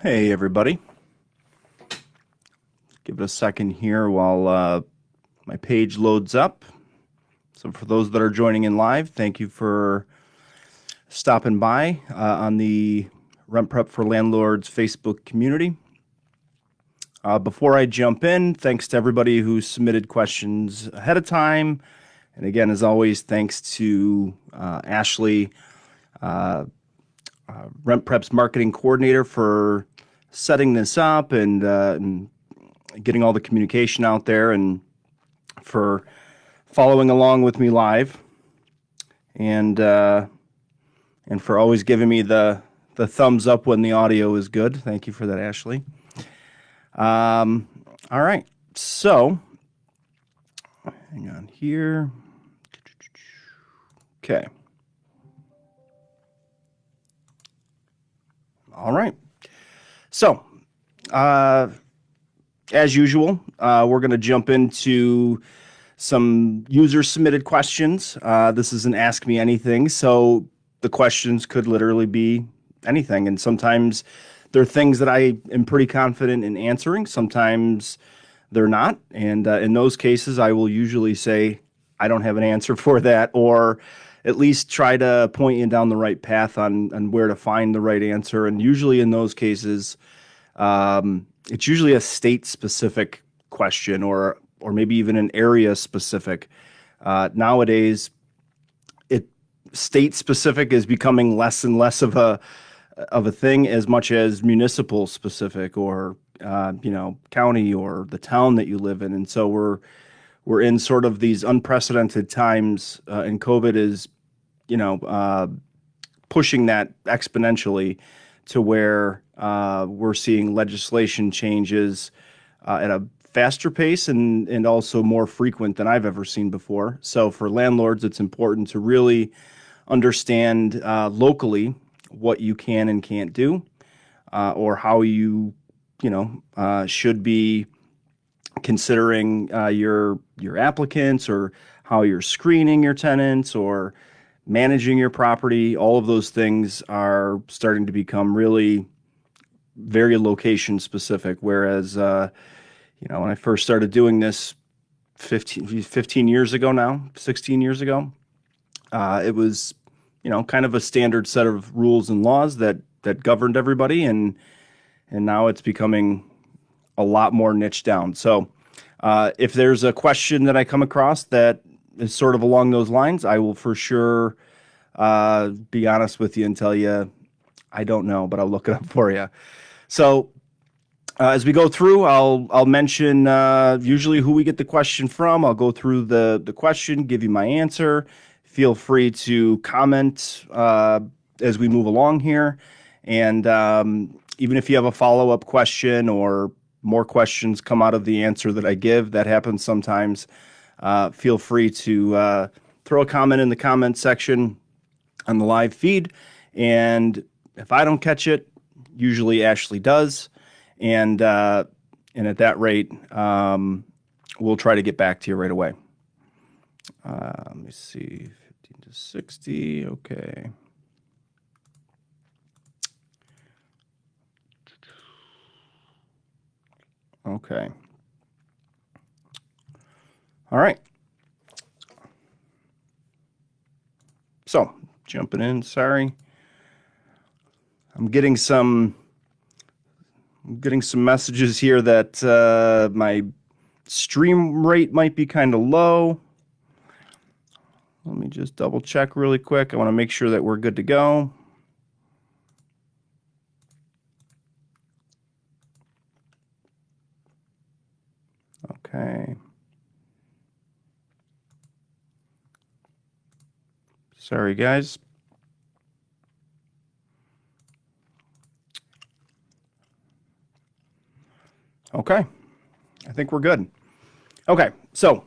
Hey, everybody. Give it a second here while my page loads up. So for those that are joining in live, thank you for stopping by on the Rent Prep for Landlords Facebook community. Before I jump in, thanks to everybody who submitted questions ahead of time. And again, as always, thanks to Ashley, RentPrep's marketing coordinator, for setting this up and getting all the communication out there, and for following along with me live, and for always giving me the thumbs up when the audio is good. Thank you for that, Ashley. All right, so hang on here. Okay. All right. So, as usual, we're going to jump into some user-submitted questions. This is an Ask Me Anything, so the questions could literally be anything. And sometimes they're things that I am pretty confident in answering. Sometimes they're not. And in those cases, I will usually say, I don't have an answer for that, or at least try to point you down the right path on where to find the right answer. And usually in those cases, it's usually a state-specific question, or maybe even an area-specific. Nowadays, state-specific is becoming less and less of a thing, as much as municipal-specific, or county, or the town that you live in. And so we're in sort of these unprecedented times, and COVID is, pushing that exponentially to where we're seeing legislation changes at a faster pace and also more frequent than I've ever seen before. So for landlords, it's important to really understand locally what you can and can't do, or how you should be considering your applicants, or how you're screening your tenants, or managing your property. All of those things are starting to become really very location specific. Whereas, when I first started doing this 15 years ago now, 16 years ago, it was, kind of a standard set of rules and laws that governed everybody. And now it's becoming a lot more niche down. So if there's a question that I come across that is sort of along those lines, I will for sure be honest with you and tell you I don't know, but I'll look it up for you. So as we go through, I'll mention usually who we get the question from. I'll go through the question, give you my answer. Feel free to comment as we move along here. And even if you have a follow-up question, or more questions come out of the answer that I give, that happens sometimes, feel free to throw a comment in the comment section on the live feed. And if I don't catch it, usually Ashley does. And at that rate, we'll try to get back to you right away. Let me see, 15 to 60, okay. Okay. All right. So, jumping in, sorry. I'm getting some messages here that my stream rate might be kind of low. Let me just double check really quick. I want to make sure that we're good to go. Okay. Sorry, guys. Okay. I think we're good. Okay. So,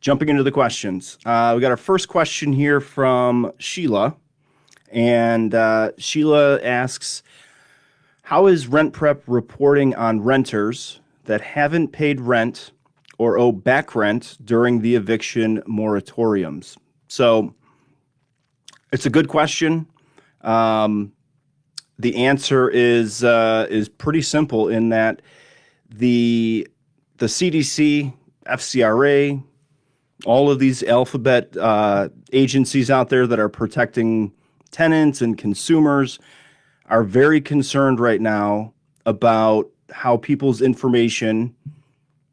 jumping into the questions. We got our first question here from Sheila. And Sheila asks, how is RentPrep reporting on renters that haven't paid rent or owe back rent during the eviction moratoriums? So it's a good question. The answer is pretty simple in that the CDC, FCRA, all of these alphabet agencies out there that are protecting tenants and consumers are very concerned right now about how people's information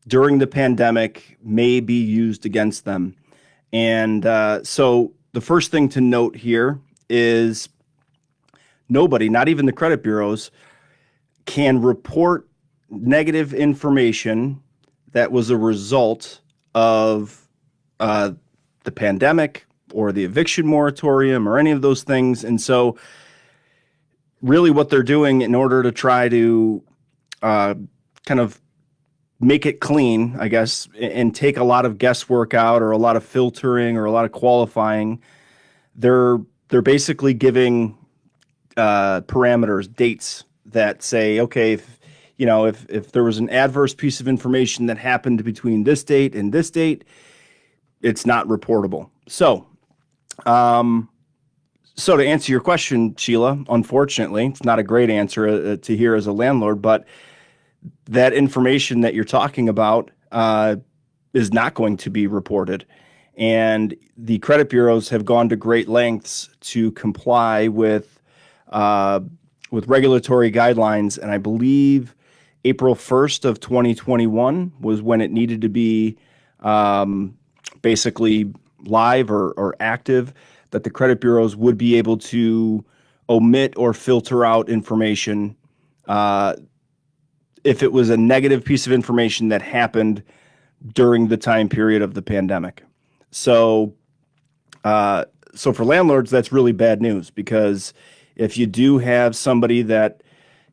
during the pandemic may be used against them. And so the first thing to note here is nobody, not even the credit bureaus, can report negative information that was a result of the pandemic or the eviction moratorium or any of those things. And so really what they're doing in order to try to kind of make it clean, I guess, and take a lot of guesswork out or a lot of filtering or a lot of qualifying, they're basically giving parameters, dates that say, okay, if there was an adverse piece of information that happened between this date and this date, it's not reportable. So to answer your question, Sheila, unfortunately, it's not a great answer to hear as a landlord, but that information that you're talking about is not going to be reported. And the credit bureaus have gone to great lengths to comply with regulatory guidelines. And I believe April 1st of 2021 was when it needed to be basically live or active, that the credit bureaus would be able to omit or filter out information if it was a negative piece of information that happened during the time period of the pandemic. So for landlords, that's really bad news, because if you do have somebody that,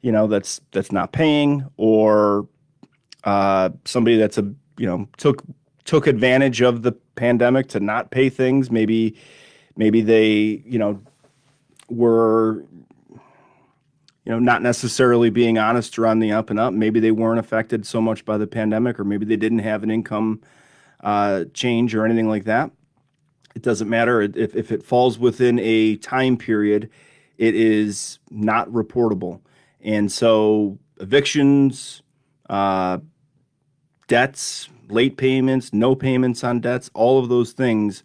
that's not paying, or somebody that's took advantage of the pandemic to not pay things, maybe they, were not necessarily being honest or on the up and up. Maybe they weren't affected so much by the pandemic, or maybe they didn't have an income change or anything like that. It doesn't matter. If it falls within a time period, it is not reportable. And so evictions, debts, late payments, no payments on debts, all of those things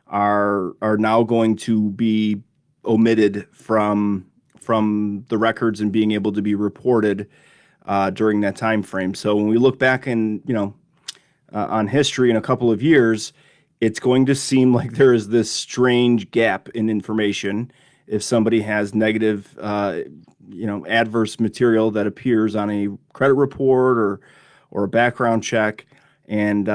are now going to be omitted from the records and being able to be reported during that time frame. So when we look back on history in a couple of years, it's going to seem like there is this strange gap in information if somebody has negative, adverse material that appears on a credit report or a background check, and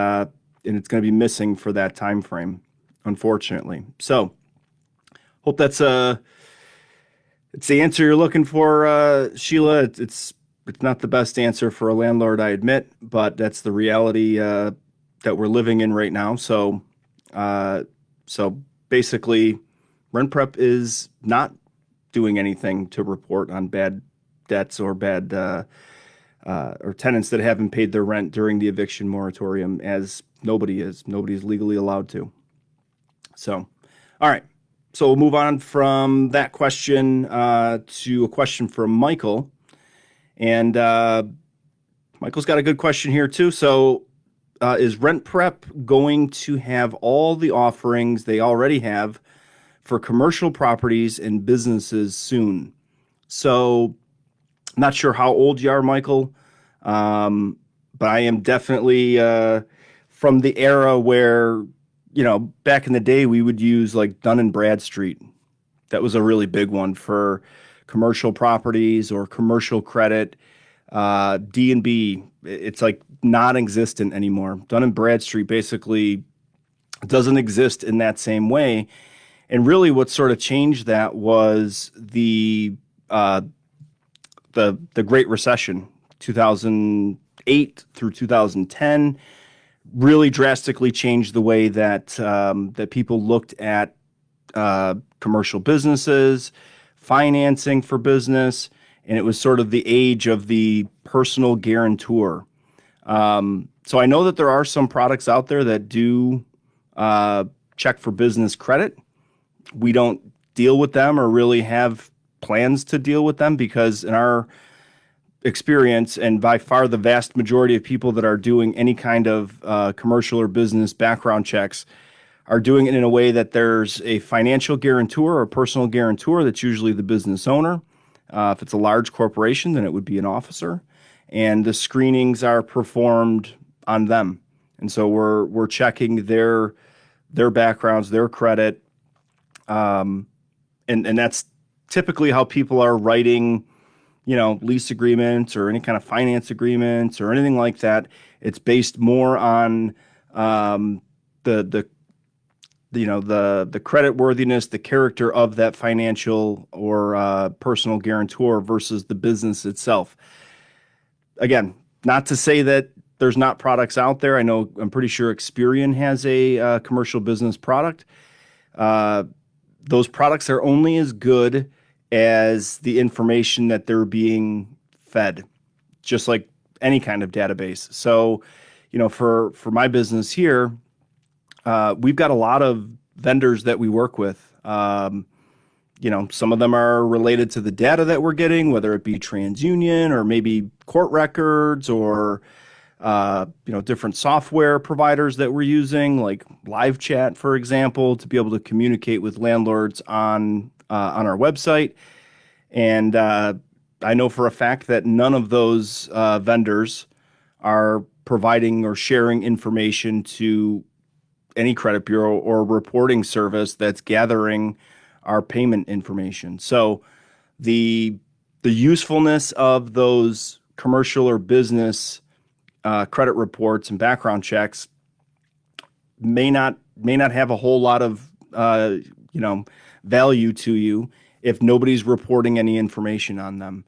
it's going to be missing for that time frame, unfortunately. So, hope that's it's the answer you're looking for, Sheila. It's not the best answer for a landlord, I admit, but that's the reality that we're living in right now. So basically, RentPrep is not doing anything to report on bad debts or bad or tenants that haven't paid their rent during the eviction moratorium, as nobody is. Nobody's legally allowed to. So, all right. So we'll move on from that question to a question from Michael. And Michael's got a good question here too. So is RentPrep going to have all the offerings they already have for commercial properties and businesses soon? So I'm not sure how old you are, Michael, but I am definitely from the era where, back in the day, we would use like Dun & Bradstreet. That was a really big one for commercial properties or commercial credit. D&B, it's like non-existent anymore. Dun & Bradstreet basically doesn't exist in that same way. And really what sort of changed that was the Great Recession, 2008 through 2010. Really drastically changed the way that that people looked at commercial businesses, financing for business, and it was sort of the age of the personal guarantor. So I know that there are some products out there that do check for business credit. We don't deal with them or really have plans to deal with them, because in our experience, and by far the vast majority of people that are doing any kind of commercial or business background checks are doing it in a way that there's a financial guarantor or a personal guarantor that's usually the business owner. If it's a large corporation, then it would be an officer. And the screenings are performed on them. And so we're checking their backgrounds, their credit. And that's typically how people are writing, lease agreements or any kind of finance agreements or anything like that. It's based more on the credit worthiness, the character of that financial or personal guarantor versus the business itself. Again, not to say that there's not products out there. I'm pretty sure Experian has a commercial business product. Those products are only as good as the information that they're being fed, just like any kind of database. So, for my business here, we've got a lot of vendors that we work with. Some of them are related to the data that we're getting, whether it be TransUnion or maybe court records or, different software providers that we're using, like live chat, for example, to be able to communicate with landlords on our website. And I know for a fact that none of those vendors are providing or sharing information to any credit bureau or reporting service that's gathering our payment information. So the usefulness of those commercial or business credit reports and background checks may not have a whole lot of value to you if nobody's reporting any information on them.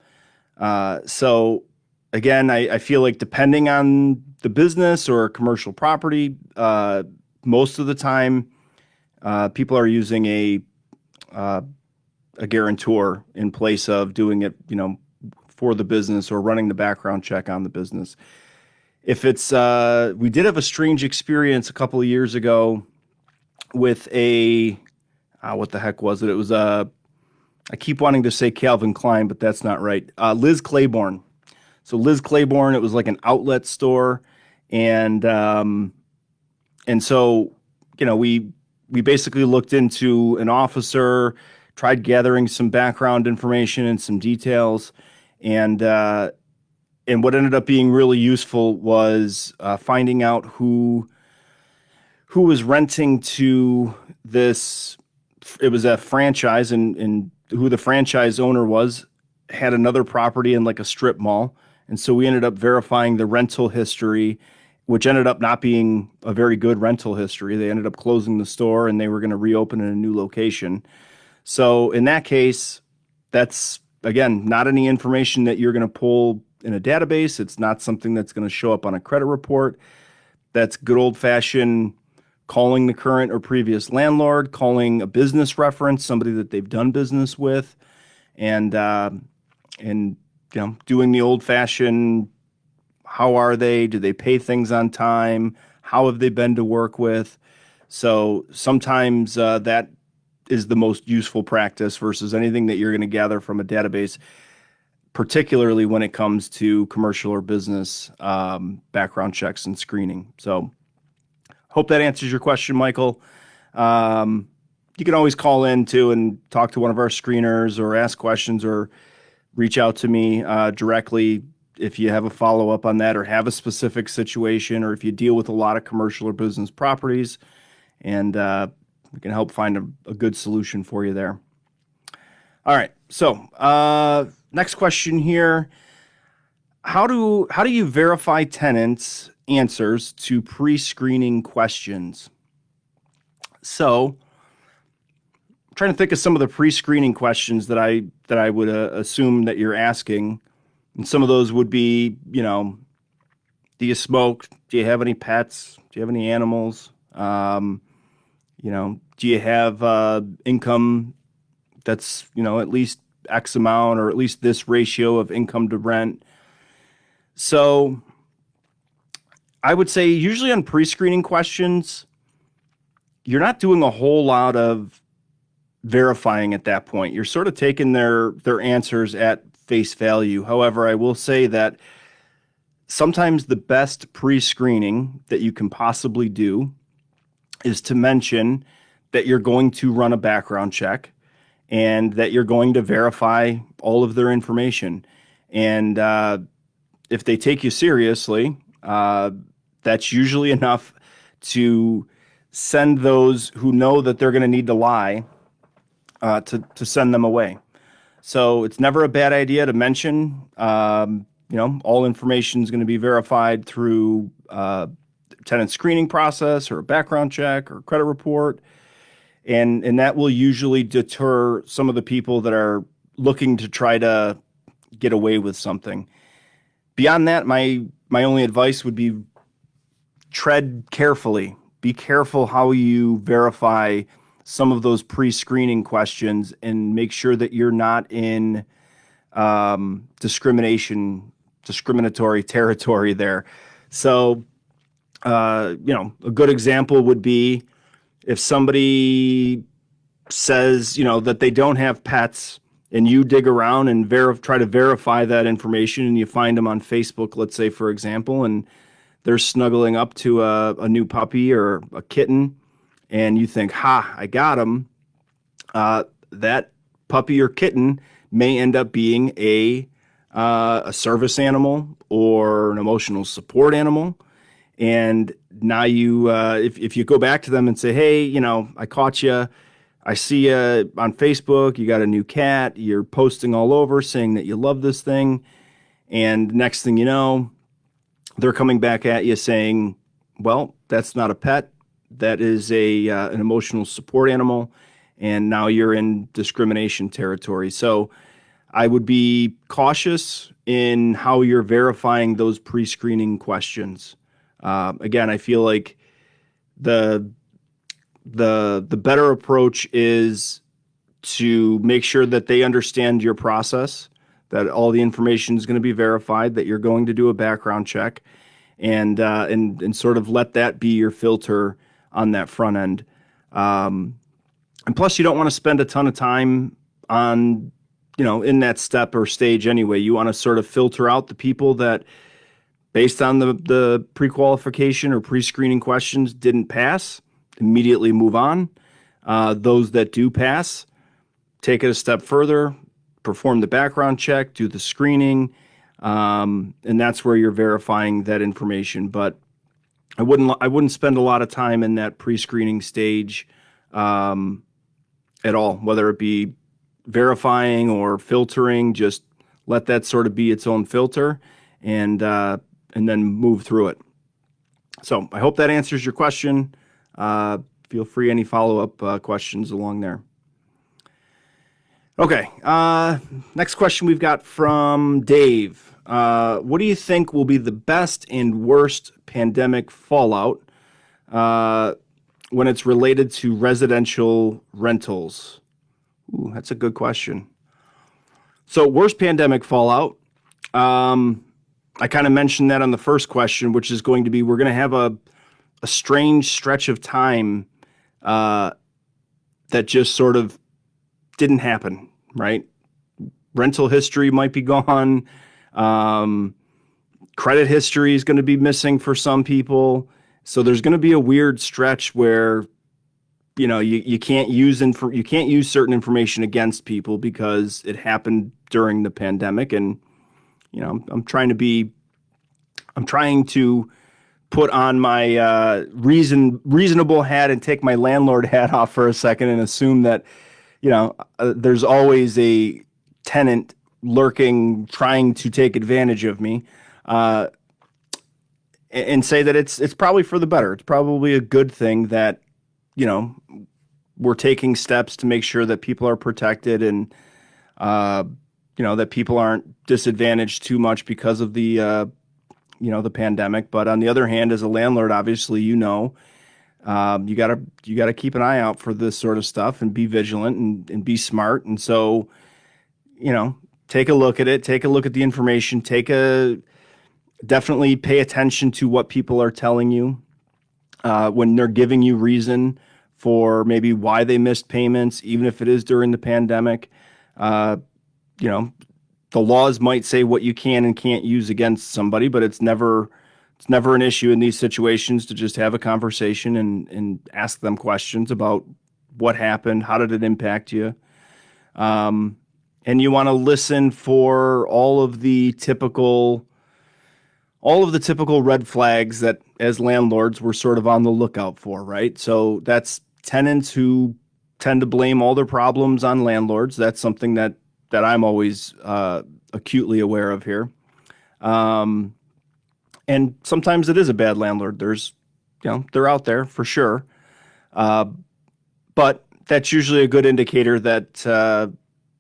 So again, I feel like depending on the business or commercial property, most of the time people are using a guarantor in place of doing it, for the business or running the background check on the business. If it's, we did have a strange experience a couple of years ago with what the heck was it? It was I keep wanting to say Calvin Klein, but that's not right. Liz Claiborne. So Liz Claiborne, it was like an outlet store, and so we basically looked into an officer, tried gathering some background information and some details, and what ended up being really useful was finding out who was renting to this. It was a franchise, and who the franchise owner had another property in like a strip mall. And so we ended up verifying the rental history, which ended up not being a very good rental history. They ended up closing the store and they were going to reopen in a new location. So in that case, that's, again, not any information that you're going to pull in a database. It's not something that's going to show up on a credit report. That's good old-fashioned calling the current or previous landlord, calling a business reference, somebody that they've done business with, and doing the old-fashioned, how are they? Do they pay things on time? How have they been to work with? So sometimes that is the most useful practice versus anything that you're going to gather from a database, particularly when it comes to commercial or business background checks and screening. So hope that answers your question, Michael. You can always call in too and talk to one of our screeners or ask questions or reach out to me directly if you have a follow-up on that or have a specific situation, or if you deal with a lot of commercial or business properties, and we can help find a good solution for you there. All right. So next question here. How do you verify tenants' answers to pre-screening questions? So I'm trying to think of some of the pre-screening questions that I would assume that you're asking. And some of those would be, do you smoke? Do you have any pets? Do you have any animals? Do you have income that's, at least X amount or at least this ratio of income to rent? So I would say usually on pre-screening questions, you're not doing a whole lot of verifying at that point. You're sort of taking their answers at face value. However, I will say that sometimes the best pre-screening that you can possibly do is to mention that you're going to run a background check and that you're going to verify all of their information. And if they take you seriously, that's usually enough to send those who know that they're going to need to lie to send them away. So it's never a bad idea to mention, all information is going to be verified through tenant screening process or a background check or credit report. And that will usually deter some of the people that are looking to try to get away with something. Beyond that, my only advice would be tread carefully. Be careful how you verify some of those pre-screening questions and make sure that you're not in discriminatory territory there. So, a good example would be if somebody says, that they don't have pets and you dig around and try to verify that information and you find them on Facebook, let's say, for example, and they're snuggling up to a new puppy or a kitten and you think, I got them. That puppy or kitten may end up being a service animal or an emotional support animal. And now if you go back to them and say, hey, I caught you. I see you on Facebook. You got a new cat. You're posting all over saying that you love this thing. And next thing you know, they're coming back at you saying, well, that's not a pet. That is an emotional support animal. And now you're in discrimination territory. So I would be cautious in how you're verifying those pre-screening questions. Again, I feel like the better approach is to make sure that they understand your process, that all the information is going to be verified, that you're going to do a background check, and sort of let that be your filter on that front end. And plus, you don't want to spend a ton of time on, in that step or stage anyway. You want to sort of filter out the people that, based on the pre-qualification or pre-screening questions, didn't pass, immediately move on. Those that do pass, take it a step further, perform the background check, do the screening, and that's where you're verifying that information. But I wouldn't spend a lot of time in that pre-screening stage at all, whether it be verifying or filtering. Just let that sort of be its own filter, and then move through it. So I hope that answers your question. Feel free any follow-up questions along there. Okay, next question we've got from Dave. What do you think will be the best and worst pandemic fallout when it's related to residential rentals? Ooh, that's a good question. So worst pandemic fallout, I kind of mentioned that on the first question, which is going to be, we're going to have a strange stretch of time that just sort of didn't happen, right? Rental history might be gone. Credit history is going to be missing for some people. So there's going to be a weird stretch where, you can't use certain information against people because it happened during the pandemic. And, I'm trying to put on my reasonable hat and take my landlord hat off for a second and assume that, there's always a tenant lurking, trying to take advantage of me, and say that it's probably for the better. It's probably a good thing that, we're taking steps to make sure that people are protected and, that people aren't disadvantaged too much because of the pandemic. But on the other hand, as a landlord, obviously, you gotta keep an eye out for this sort of stuff and be vigilant and be smart. And so, take a look at it, take a look at the information, definitely pay attention to what people are telling you when they're giving you reason for maybe why they missed payments, even if it is during the pandemic. You know, the laws might say what you can and can't use against somebody, but it's never an issue in these situations to just have a conversation and ask them questions about what happened, how did it impact you, and you want to listen for all of the typical red flags that as landlords we're sort of on the lookout for, right? So that's tenants who tend to blame all their problems on landlords. That's something that I'm always acutely aware of here. And sometimes it is a bad landlord. They're out there for sure. But that's usually a good indicator that,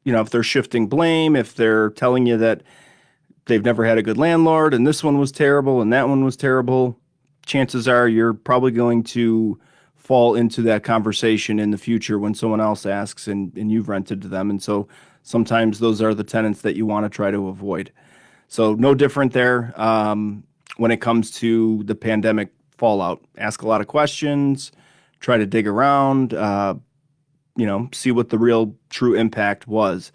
if they're shifting blame, if they're telling you that they've never had a good landlord and this one was terrible and that one was terrible, chances are you're probably going to fall into that conversation in the future when someone else asks and you've rented to them. And so sometimes those are the tenants that you want to try to avoid. So no different there when it comes to the pandemic fallout. Ask a lot of questions, try to dig around, see what the real true impact was.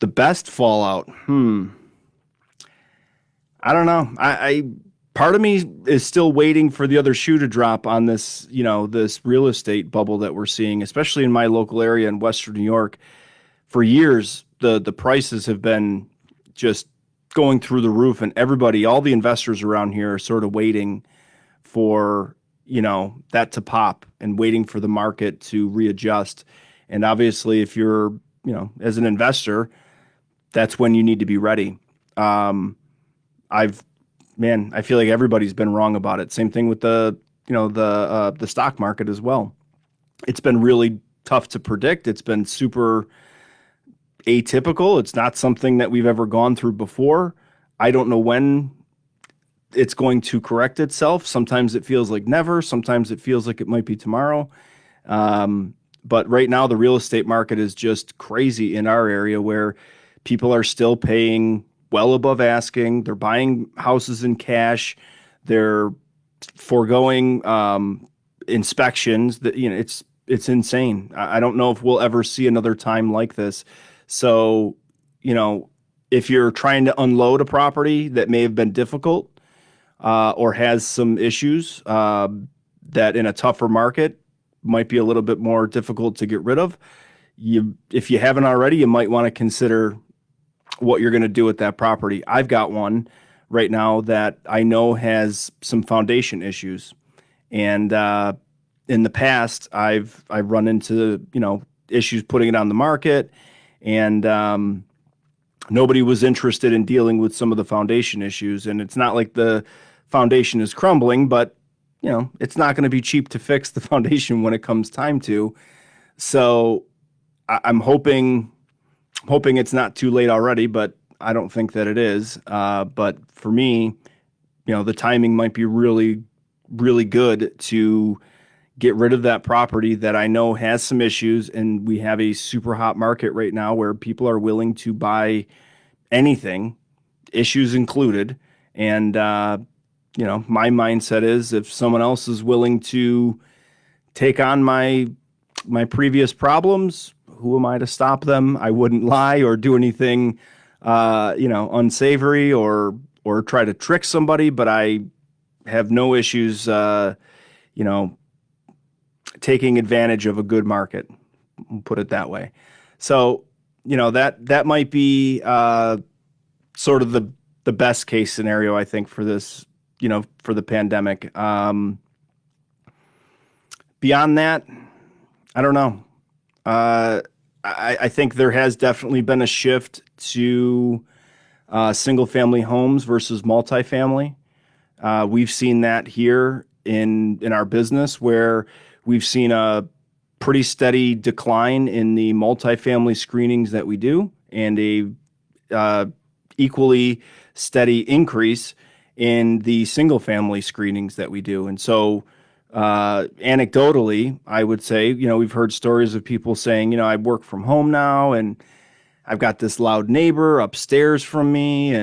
The best fallout, I don't know. I part of me is still waiting for the other shoe to drop on this, this real estate bubble that we're seeing, especially in my local area in Western New York. For years, the prices have been just going through the roof, and all the investors around here are sort of waiting for, that to pop and waiting for the market to readjust. And obviously, if you're, as an investor, that's when you need to be ready. I feel like everybody's been wrong about it. Same thing with the stock market as well. It's been really tough to predict. It's been super atypical. It's not something that we've ever gone through before. I don't know when it's going to correct itself. Sometimes it feels like never. Sometimes it feels like it might be tomorrow. But right now, the real estate market is just crazy in our area where people are still paying well above asking. They're buying houses in cash. They're foregoing inspections. It's insane. I don't know if we'll ever see another time like this. So, if you're trying to unload a property that may have been difficult or has some issues that in a tougher market might be a little bit more difficult to get rid of, if you haven't already, you might want to consider what you're going to do with that property. I've got one right now that I know has some foundation issues. And in the past, I've run into, issues putting it on the market, and nobody was interested in dealing with some of the foundation issues. And it's not like the foundation is crumbling, but it's not going to be cheap to fix the foundation when it comes time to. So I'm hoping it's not too late already, but I don't think that it is. But for me, the timing might be really, really good to get rid of that property that I know has some issues. And we have a super hot market right now where people are willing to buy anything, issues included. And, my mindset is if someone else is willing to take on my previous problems, who am I to stop them? I wouldn't lie or do anything, unsavory or try to trick somebody, but I have no issues, taking advantage of a good market. We'll put it that way. So, that might be sort of the best case scenario, I think, for this, for the pandemic. Beyond that, I don't know. I think there has definitely been a shift to single-family homes versus multifamily. We've seen that here in our business, where we've seen a pretty steady decline in the multifamily screenings that we do, and a equally steady increase in the single-family screenings that we do. And so anecdotally, I would say, we've heard stories of people saying, I work from home now and I've got this loud neighbor upstairs from me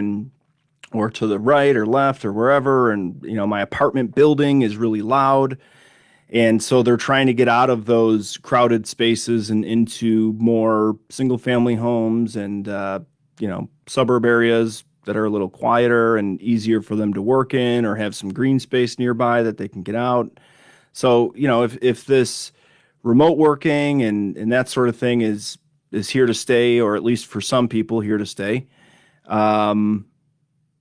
or to the right or left or wherever. And, my apartment building is really loud. And so they're trying to get out of those crowded spaces and into more single family homes and, suburb areas that are a little quieter and easier for them to work in or have some green space nearby that they can get out. So, if this remote working and that sort of thing is here to stay, or at least for some people here to stay, then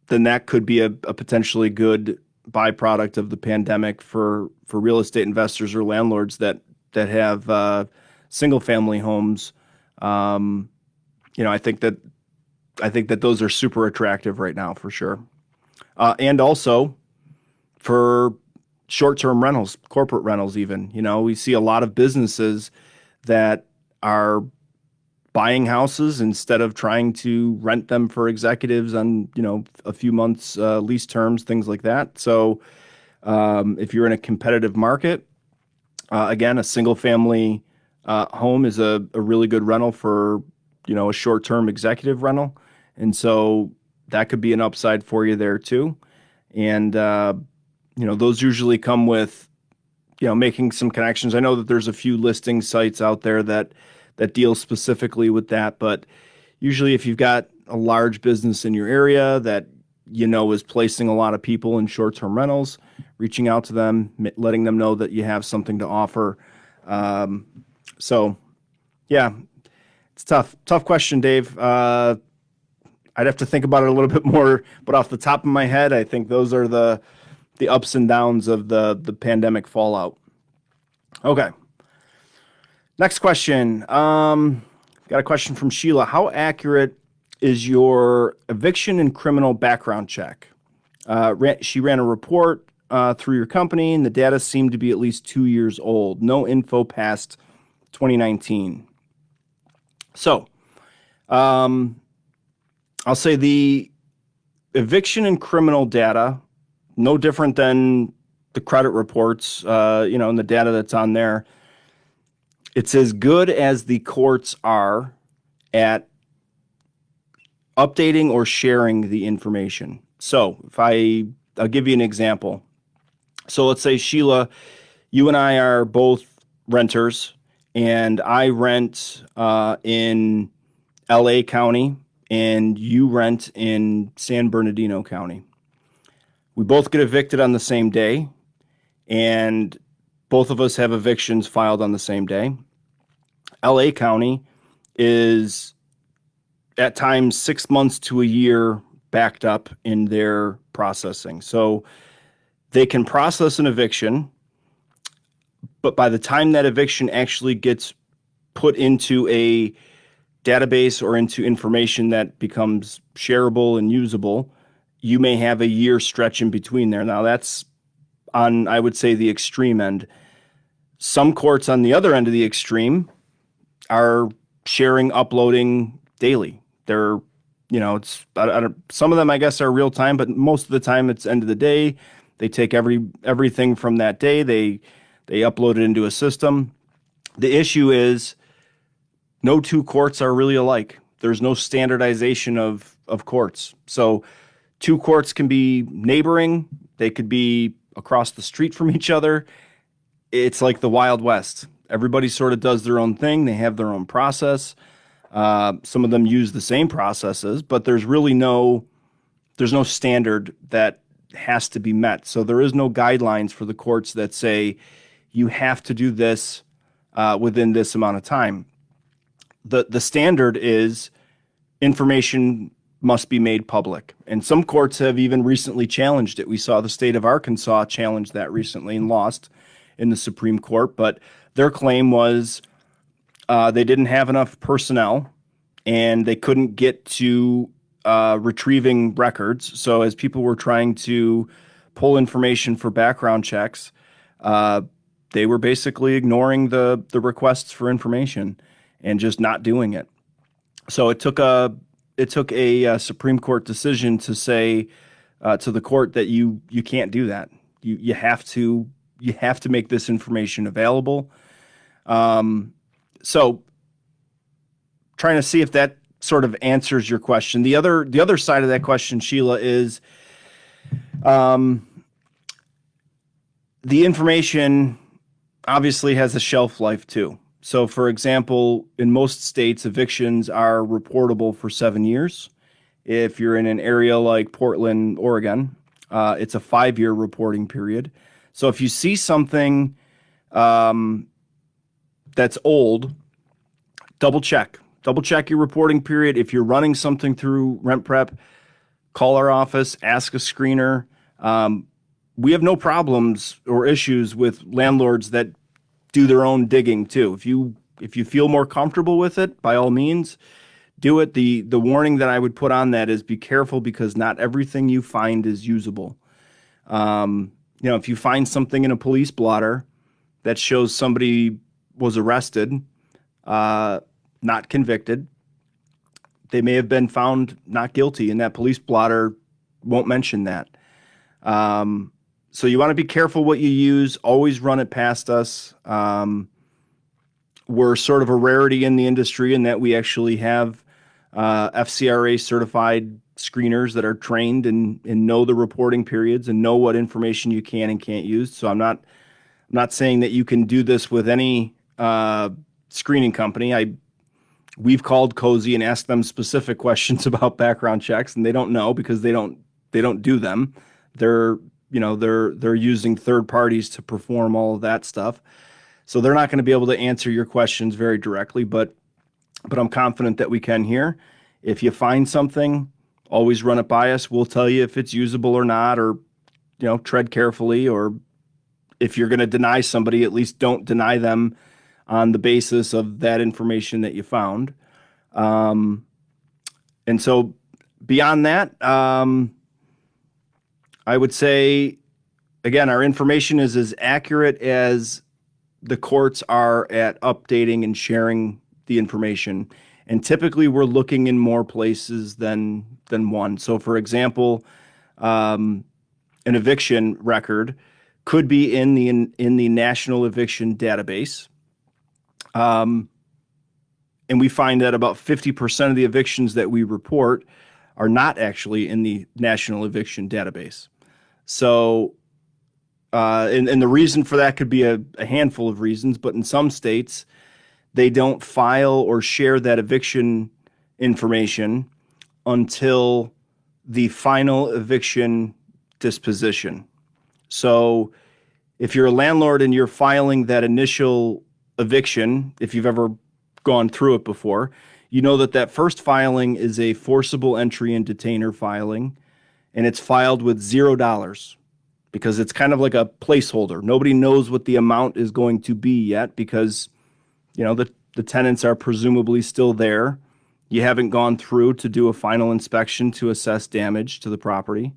that could be a potentially good byproduct of the pandemic for real estate investors or landlords that have single family homes. I think that those are super attractive right now for sure, and also for short-term rentals, corporate rentals. Even we see a lot of businesses that are buying houses instead of trying to rent them for executives on a few months lease terms, things like that. So if you're in a competitive market, again, a single family home is a really good rental for a short-term executive rental, and so that could be an upside for you there too. And those usually come with making some connections. I know that there's a few listing sites out there that deal specifically with that. But usually if you've got a large business in your area that is placing a lot of people in short-term rentals, reaching out to them, letting them know that you have something to offer. So yeah, it's tough question, Dave. I'd have to think about it a little bit more, but off the top of my head, I think those are the ups and downs of the pandemic fallout. Okay. Next question. Got a question from Sheila. How accurate is your eviction and criminal background check? She ran a report through your company, and the data seemed to be at least 2 years old. No info past 2019. So, I'll say the eviction and criminal data, no different than the credit reports, and the data that's on there. It's as good as the courts are at updating or sharing the information. So I'll give you an example. So let's say, Sheila, you and I are both renters, and I rent in LA County and you rent in San Bernardino County. We both get evicted on the same day, and both of us have evictions filed on the same day. LA County is at times 6 months to a year backed up in their processing. So they can process an eviction, but by the time that eviction actually gets put into a database or into information that becomes shareable and usable, you may have a year stretch in between there. Now that's on, I would say, the extreme end. Some courts on the other end of the extreme are sharing, uploading daily. They're, some of them, I guess, are real time, but most of the time it's end of the day. They take everything from that day. They upload it into a system. The issue is no two courts are really alike. There's no standardization of courts. So two courts can be neighboring. They could be across the street from each other. It's like the Wild West. Everybody sort of does their own thing. They have their own process. Some of them use the same processes, but there's no standard that has to be met. So there is no guidelines for the courts that say you have to do this within this amount of time. The standard is information must be made public. And some courts have even recently challenged it. We saw the state of Arkansas challenge that recently and lost in the Supreme Court. But their claim was they didn't have enough personnel and they couldn't get to retrieving records. So as people were trying to pull information for background checks, they were basically ignoring the requests for information and just not doing it. So it took a Supreme Court decision to say to the court that you can't do that. You have to make this information available. So trying to see if that sort of answers your question. The other side of that question, Sheila, is the information obviously has a shelf life too. So, for example, in most states, evictions are reportable for 7 years. If you're in an area like Portland, Oregon, it's a 5-year reporting period. So, if you see something um, that's old, double check. Double check your reporting period. If you're running something through RentPrep, call our office, ask a screener. We have no problems or issues with landlords that do their own digging too. If you feel more comfortable with it, by all means, do it. The warning that I would put on that is be careful because not everything you find is usable. If you find something in a police blotter that shows somebody was arrested, not convicted, they may have been found not guilty, and that police blotter won't mention that. So you want to be careful what you use. Always run it past us. We're sort of a rarity in the industry in that we actually have FCRA certified screeners that are trained and know the reporting periods and know what information you can and can't use. So I'm not saying that you can do this with any screening company. We've called Cozy and asked them specific questions about background checks, and they don't know because they don't do them. They're using third parties to perform all of that stuff. So they're not going to be able to answer your questions very directly, but I'm confident that we can here. If you find something, always run it by us. We'll tell you if it's usable or not, or tread carefully, or if you're going to deny somebody, at least don't deny them on the basis of that information that you found. And so beyond that, I would say, again, our information is as accurate as the courts are at updating and sharing the information. And typically we're looking in more places than one. So for example, an eviction record could be in the National Eviction Database. And we find that about 50% of the evictions that we report are not actually in the National Eviction Database. So, and the reason for that could be a handful of reasons, but in some states, they don't file or share that eviction information until the final eviction disposition. So if you're a landlord and you're filing that initial eviction, if you've ever gone through it before, you know that first filing is a forcible entry and detainer filing, and it's filed with $0 because it's kind of like a placeholder. Nobody knows what the amount is going to be yet because the tenants are presumably still there. You haven't gone through to do a final inspection to assess damage to the property,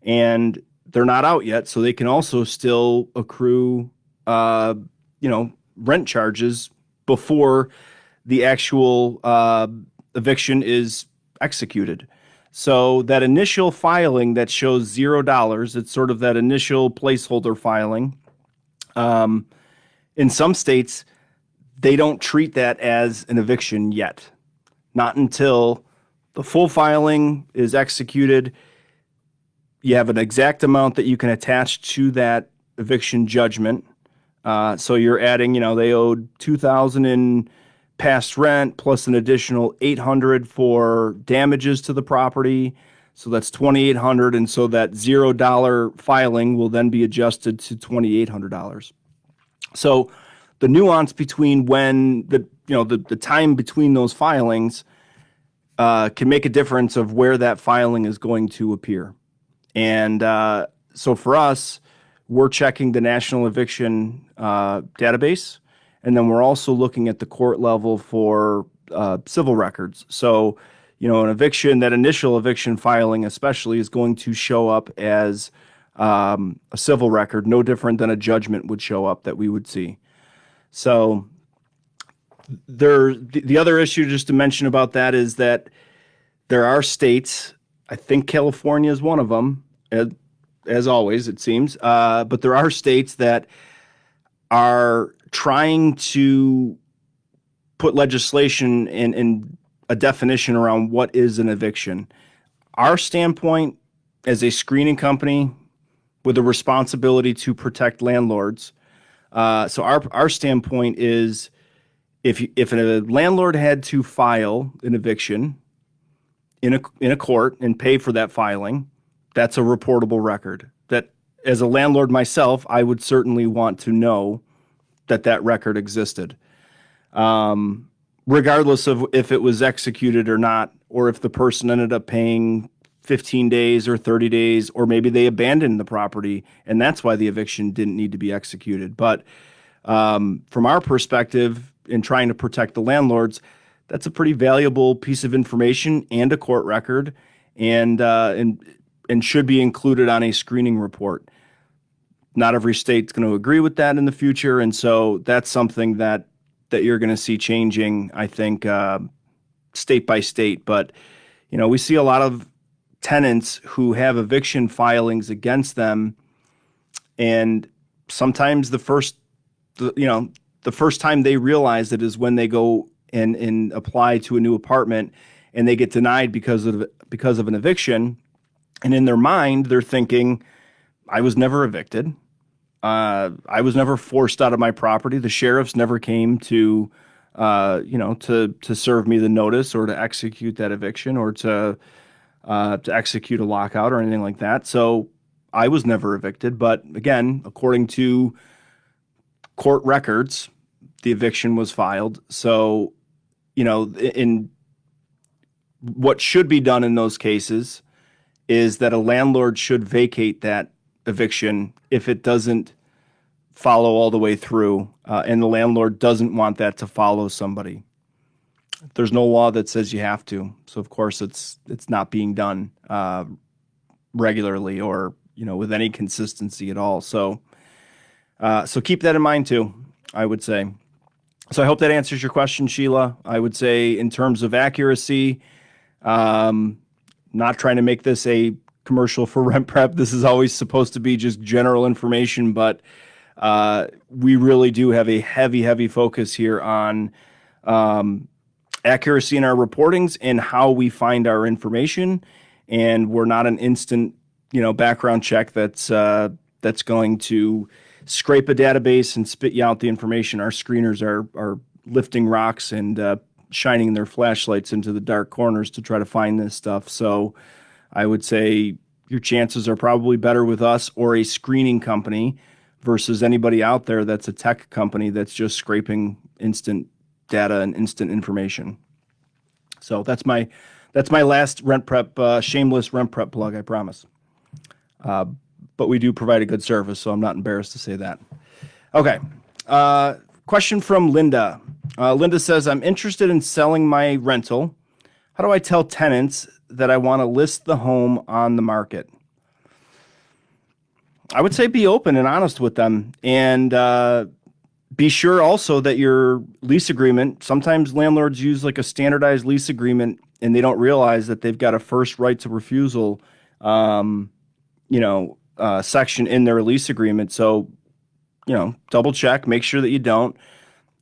and they're not out yet, so they can also still accrue rent charges before the actual eviction is executed. So that initial filing that shows $0, it's sort of that initial placeholder filing. In some states, they don't treat that as an eviction yet. Not until the full filing is executed. You have an exact amount that you can attach to that eviction judgment. So you're adding, they owed $2,000 in past rent plus an additional $800 for damages to the property. So that's $2,800. And so that $0 filing will then be adjusted to $2,800. So the nuance between when the time between those filings can make a difference of where that filing is going to appear. And so for us, we're checking the National Eviction Database, and then we're also looking at the court level for civil records. So, an eviction, that initial eviction filing especially, is going to show up as a civil record, no different than a judgment would show up that we would see. So the other issue just to mention about that is that there are states, I think California is one of them, as always, it seems, but there are states that are trying to put legislation in a definition around what is an eviction. Our standpoint as a screening company with a responsibility to protect landlords, So our standpoint is if a landlord had to file an eviction in a court and pay for that filing, that's a reportable record. That as a landlord myself, I would certainly want to know that record existed, regardless of if it was executed or not, or if the person ended up paying 15 days or 30 days, or maybe they abandoned the property and that's why the eviction didn't need to be executed. But from our perspective, in trying to protect the landlords, that's a pretty valuable piece of information and a court record, and should be included on a screening report. Not every state's going to agree with that in the future, and so that's something that you're going to see changing, I think, state by state. But we see a lot of tenants who have eviction filings against them, and sometimes the first time they realize it is when they go and apply to a new apartment and they get denied because of an eviction. And in their mind, they're thinking, I was never evicted. I was never forced out of my property. The sheriffs never came to serve me the notice or to execute that eviction or to execute a lockout or anything like that. So I was never evicted. But again, according to court records, the eviction was filed. So, in what should be done in those cases is that a landlord should vacate that eviction if it doesn't follow all the way through, and the landlord doesn't want that to follow somebody. There's no law that says you have to. So of course it's not being done regularly or with any consistency at all. So keep that in mind too, I would say. So I hope that answers your question, Sheila. I would say in terms of accuracy, not trying to make this a commercial for RentPrep. This is always supposed to be just general information, but we really do have a heavy focus here on accuracy in our reportings and how we find our information. And we're not an instant, background check that's going to scrape a database and spit you out the information. Our screeners are lifting rocks and shining their flashlights into the dark corners to try to find this stuff. So I would say your chances are probably better with us or a screening company versus anybody out there that's a tech company that's just scraping instant data and instant information. So that's my last RentPrep, shameless RentPrep plug, I promise. But we do provide a good service, so I'm not embarrassed to say that. Okay. Question from Linda. Linda says, I'm interested in selling my rental. How do I tell tenants that I want to list the home on the market? I would say be open and honest with them, and be sure also that your lease agreement, sometimes landlords use like a standardized lease agreement and they don't realize that they've got a first right to refusal section in their lease agreement. So, double check, make sure that you don't.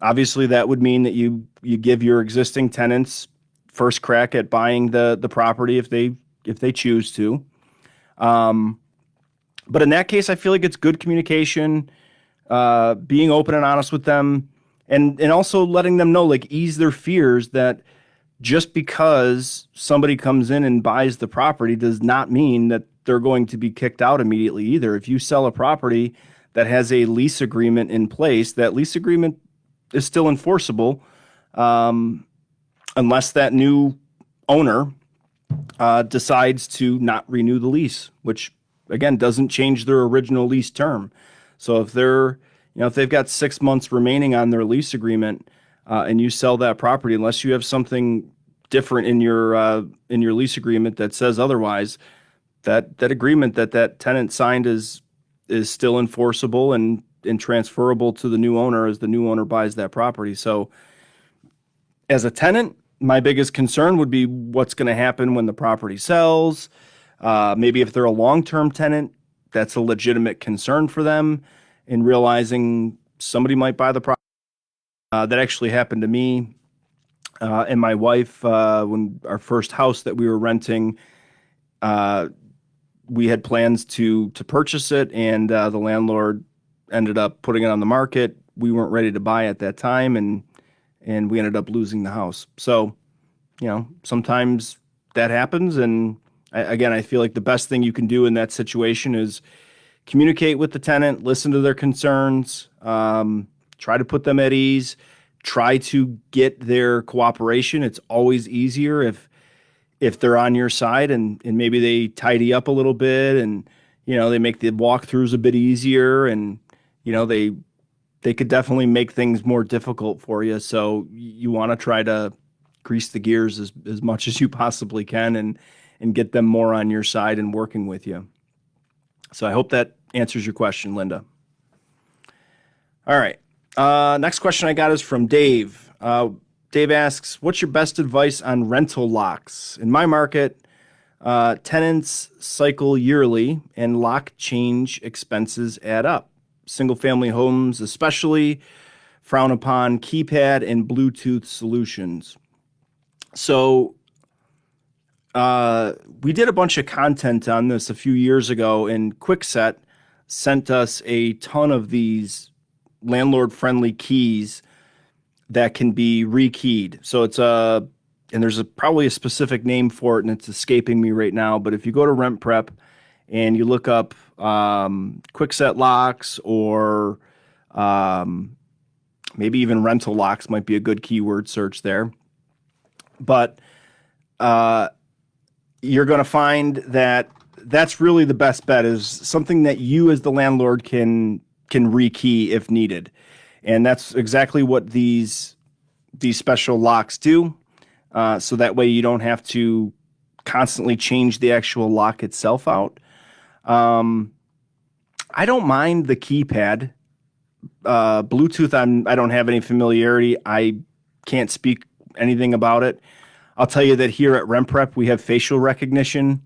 Obviously, that would mean that you give your existing tenants first crack at buying the property if they choose to. But in that case, I feel like it's good communication, being open and honest with them, and also letting them know, like, ease their fears that just because somebody comes in and buys the property does not mean that they're going to be kicked out immediately either. If you sell a property that has a lease agreement in place, that lease agreement is still enforceable, unless that new owner decides to not renew the lease, which again doesn't change their original lease term. So if they've got 6 months remaining on their lease agreement, and you sell that property, unless you have something different in your lease agreement that says otherwise, that agreement that tenant signed is still enforceable and transferable to the new owner as the new owner buys that property. So as a tenant, my biggest concern would be what's going to happen when the property sells. Maybe if they're a long-term tenant, that's a legitimate concern for them, in realizing somebody might buy the property. That actually happened to me and my wife when our first house that we were renting. We had plans to purchase it, and the landlord ended up putting it on the market. We weren't ready to buy at that time, and we ended up losing the house. So, sometimes that happens. And again, I feel like the best thing you can do in that situation is communicate with the tenant, listen to their concerns, try to put them at ease, try to get their cooperation. It's always easier if they're on your side and maybe they tidy up a little bit, and they make the walkthroughs a bit easier, and they could definitely make things more difficult for you. So you want to try to grease the gears as much as you possibly can, and get them more on your side and working with you. So I hope that answers your question, Linda. All right. Next question I got is from Dave. Dave asks, what's your best advice on rental locks? In my market, tenants cycle yearly and lock change expenses add up. Single-family homes especially frown upon keypad and Bluetooth solutions. So we did a bunch of content on this a few years ago, and Kwikset sent us a ton of these landlord-friendly keys that can be rekeyed. So it's and there's probably a specific name for it, and it's escaping me right now. But if you go to RentPrep and you look up Kwikset locks, or maybe even rental locks might be a good keyword search there. But you're going to find that that's really the best bet, is something that you as the landlord can rekey if needed. And that's exactly what these special locks do. So that way you don't have to constantly change the actual lock itself out. I don't mind the keypad. Bluetooth, I don't have any familiarity. I can't speak anything about it. I'll tell you that here at RentPrep, we have facial recognition,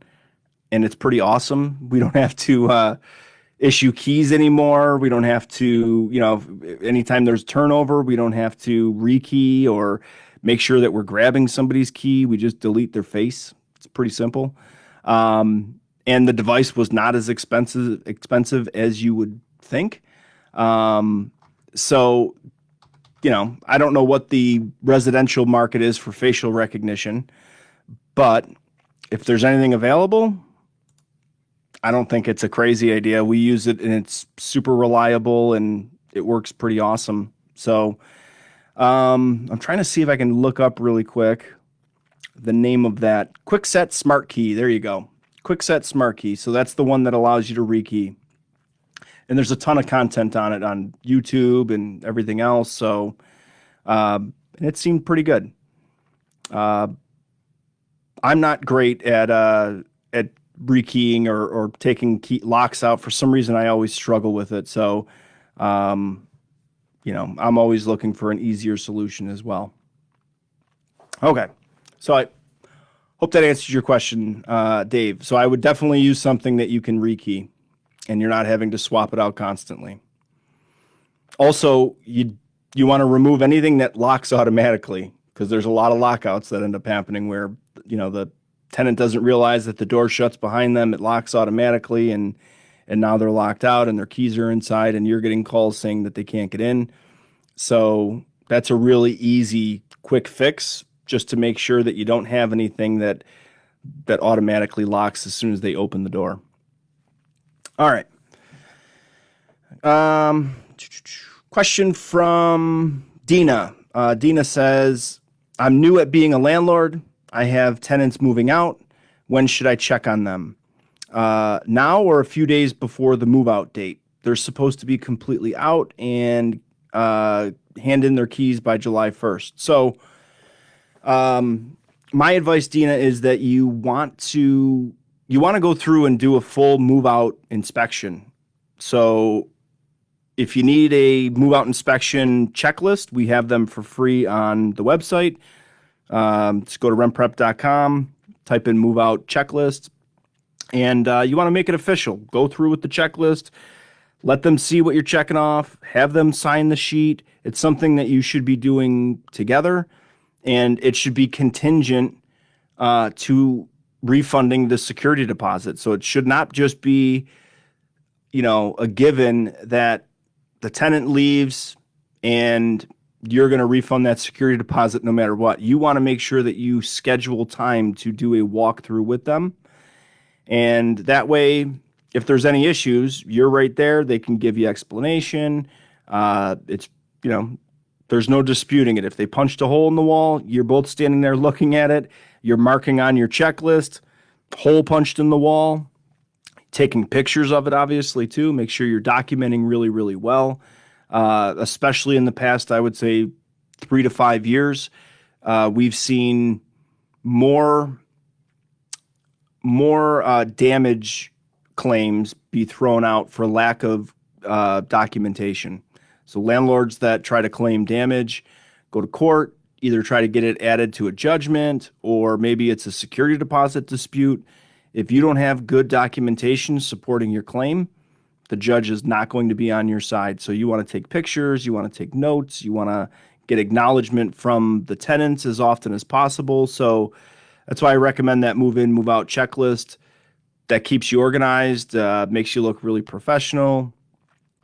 and it's pretty awesome. We don't have to issue keys anymore. We don't have to, anytime there's turnover, we don't have to rekey or make sure that we're grabbing somebody's key. We just delete their face. It's pretty simple. And the device was not as expensive as you would think. So, I don't know what the residential market is for facial recognition, but if there's anything available, I don't think it's a crazy idea. We use it, and it's super reliable, and it works pretty awesome. So I'm trying to see if I can look up really quick the name of that. Kwikset Smart Key. There you go. Kwikset Smart Key. So that's the one that allows you to rekey. And there's a ton of content on it on YouTube and everything else. So it seemed pretty good. I'm not great at rekeying or taking locks out. For some reason, I always struggle with it. So, I'm always looking for an easier solution as well. Okay. So I hope that answers your question, Dave. So I would definitely use something that you can rekey, and you're not having to swap it out constantly. Also, you want to remove anything that locks automatically, because there's a lot of lockouts that end up happening where, the tenant doesn't realize that the door shuts behind them. It locks automatically, and now they're locked out and their keys are inside, and you're getting calls saying that they can't get in. So that's a really easy, quick fix, just to make sure that you don't have anything that automatically locks as soon as they open the door. All right. Question from Dina. Dina says, I'm new at being a landlord. I have tenants moving out. When should I check on them? Now or a few days before the move out date? They're supposed to be completely out and hand in their keys by July 1st. So my advice, Dina, is that you want to go through and do a full move out inspection. So if you need a move out inspection checklist, we have them for free on the website. Just go to rentprep.com, type in move out checklist, and you want to make it official. Go through with the checklist, let them see what you're checking off, have them sign the sheet. It's something that you should be doing together, and it should be contingent to refunding the security deposit. So it should not just be, a given that the tenant leaves and you're going to refund that security deposit no matter what. You want to make sure that you schedule time to do a walkthrough with them. And that way, if there's any issues, you're right there. They can give you explanation. It's, there's no disputing it. If they punched a hole in the wall, you're both standing there looking at it. You're marking on your checklist, hole punched in the wall, taking pictures of it, obviously, too. Make sure you're documenting really, really well. Especially in the past, I would say 3 to 5 years, we've seen more damage claims be thrown out for lack of documentation. So landlords that try to claim damage go to court, either try to get it added to a judgment, or maybe it's a security deposit dispute. If you don't have good documentation supporting your claim, the judge is not going to be on your side. So you want to take pictures, you want to take notes, you want to get acknowledgement from the tenants as often as possible. So that's why I recommend that move in, move out checklist. That keeps you organized, makes you look really professional,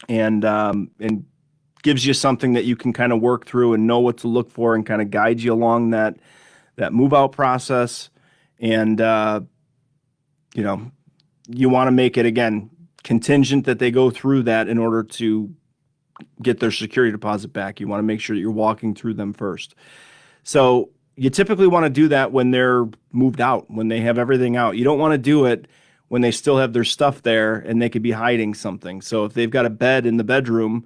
and gives you something that you can kind of work through and know what to look for and kind of guide you along that move out process. And you want to make it, again, contingent that they go through that in order to get their security deposit back. You want to make sure that you're walking through them first. So you typically want to do that when they're moved out, when they have everything out. You don't want to do it when they still have their stuff there and they could be hiding something. So if they've got a bed in the bedroom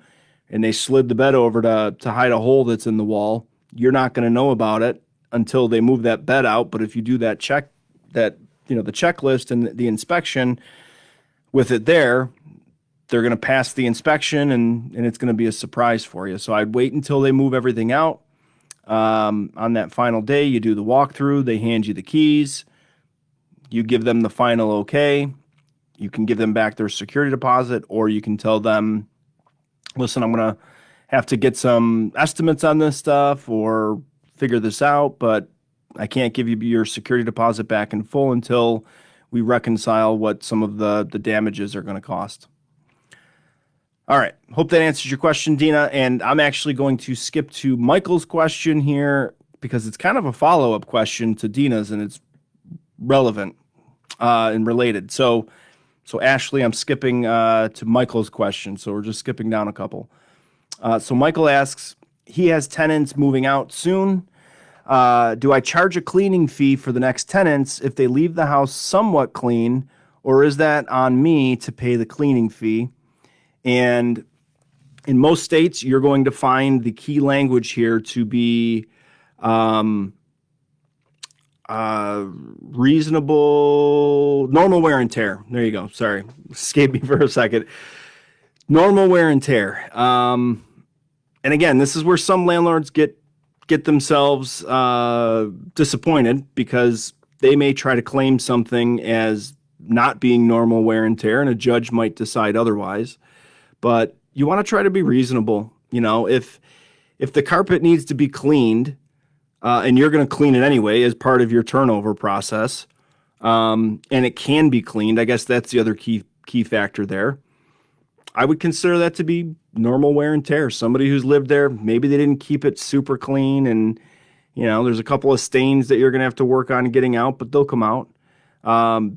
and they slid the bed over to hide a hole that's in the wall, you're not going to know about it until they move that bed out. But if you do that the checklist and the inspection with it there, they're going to pass the inspection and it's going to be a surprise for you. So I'd wait until they move everything out. On that final day, you do the walkthrough. They hand you the keys. You give them the final okay. You can give them back their security deposit, or you can tell them, listen, I'm going to have to get some estimates on this stuff or figure this out, but I can't give you your security deposit back in full until we reconcile what some of the damages are going to cost. All right. Hope that answers your question, Dina. And I'm actually going to skip to Michael's question here because it's kind of a follow-up question to Dina's and it's relevant and related. So Ashley, I'm skipping to Michael's question. So we're just skipping down a couple. So Michael asks, he has tenants moving out soon. Do I charge a cleaning fee for the next tenants if they leave the house somewhat clean, or is that on me to pay the cleaning fee? And in most states, you're going to find the key language here to be reasonable, normal wear and tear. There you go. Sorry, escaped me for a second. Normal wear and tear. And again, this is where some landlords get themselves disappointed because they may try to claim something as not being normal wear and tear, and a judge might decide otherwise. But you want to try to be reasonable. If the carpet needs to be cleaned, and you're going to clean it anyway as part of your turnover process, and it can be cleaned, I guess that's the other key factor there. I would consider that to be normal wear and tear. Somebody who's lived there, maybe they didn't keep it super clean, and there's a couple of stains that you're going to have to work on getting out, but they'll come out.